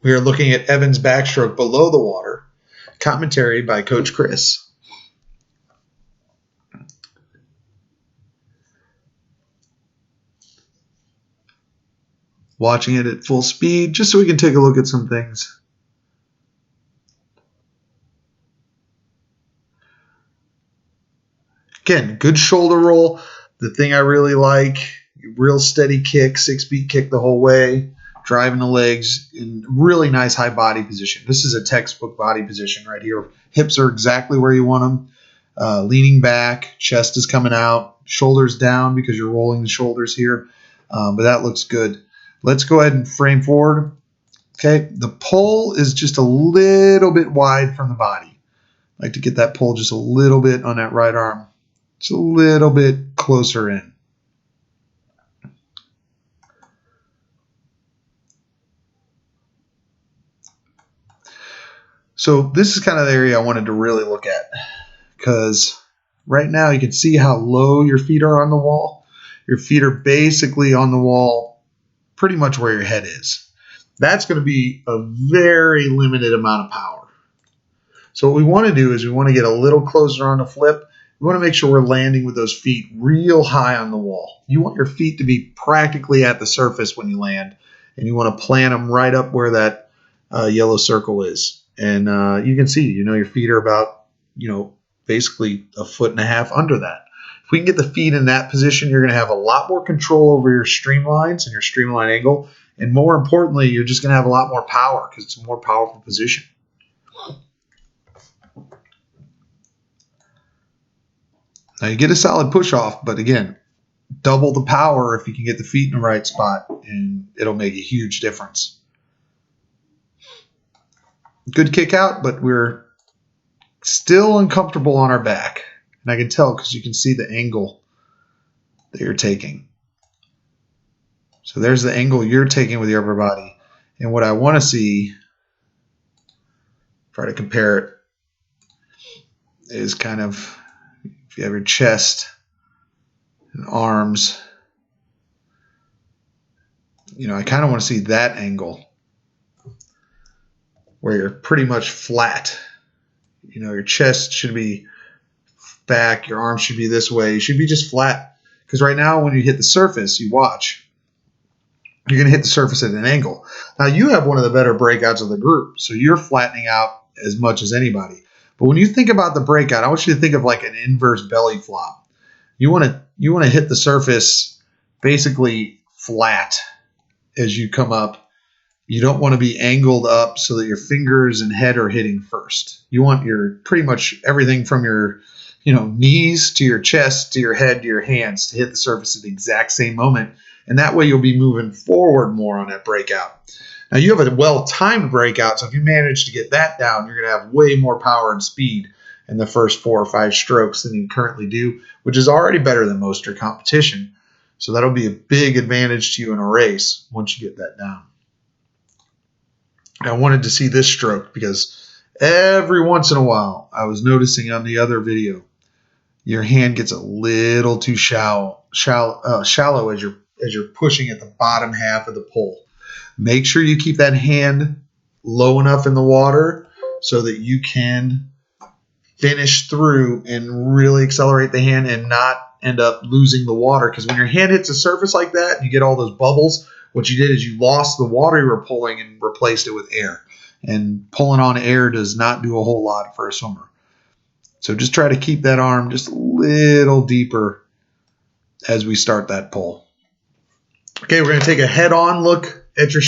We are looking at Evan's backstroke below the water. Commentary by Coach Chris. Watching it at full speed just so we can take a look at some things. Again, good shoulder roll. The thing I really like, real steady kick, 6-beat kick the whole way, driving the legs in really nice high body position. This is a textbook body position right here. Hips are exactly where you want them. Leaning back, chest is coming out, shoulders down because you're rolling the shoulders here. But that looks good. Let's go ahead and frame forward. Okay, the pull is just a little bit wide from the body. I like to get that pull just a little bit on that right arm. Just a little bit closer in. So this is kind of the area I wanted to really look at, because right now you can see how low your feet are on the wall. Your feet are basically on the wall pretty much where your head is. That's going to be a very limited amount of power. So what we want to do is we want to get a little closer on the flip. We want to make sure we're landing with those feet real high on the wall. You want your feet to be practically at the surface when you land, and you want to plant them right up where that yellow circle is. And you can see, your feet are about, basically 1.5 feet under that. If we can get the feet in that position, you're going to have a lot more control over your streamlines and your streamline angle. And more importantly, you're just going to have a lot more power because it's a more powerful position. Now you get a solid push off, but again, double the power if you can get the feet in the right spot, and it'll make a huge difference. Good kick out, but we're still uncomfortable on our back. And I can tell because you can see the angle that you're taking. So there's the angle you're taking with your upper body. And what I want to see, try to compare it, is kind of, if you have your chest and arms, I kind of want to see that angle where you're pretty much flat. Your chest should be back, your arms should be this way. You should be just flat. Because right now when you hit the surface, you watch, you're going to hit the surface at an angle. Now you have one of the better breakouts of the group, so you're flattening out as much as anybody. But when you think about the breakout, I want you to think of like an inverse belly flop. You want to hit the surface basically flat as you come up. You don't want to be angled up so that your fingers and head are hitting first. You want your pretty much everything from your knees to your chest to your head to your hands to hit the surface at the exact same moment. And that way you'll be moving forward more on that breakout. Now you have a well-timed breakout, so if you manage to get that down, you're going to have way more power and speed in the first 4 or 5 strokes than you currently do, which is already better than most of your competition. So that'll be a big advantage to you in a race once you get that down. I wanted to see this stroke because every once in a while I was noticing on the other video, your hand gets a little too shallow as you're pushing at the bottom half of the pull. Make sure you keep that hand low enough in the water so that you can finish through and really accelerate the hand and not end up losing the water. Because when your hand hits the surface like that and you get all those bubbles, what you did is you lost the water you were pulling and replaced it with air. And pulling on air does not do a whole lot for a swimmer. So just try to keep that arm just a little deeper as we start that pull. Okay, we're going to take a head-on look at your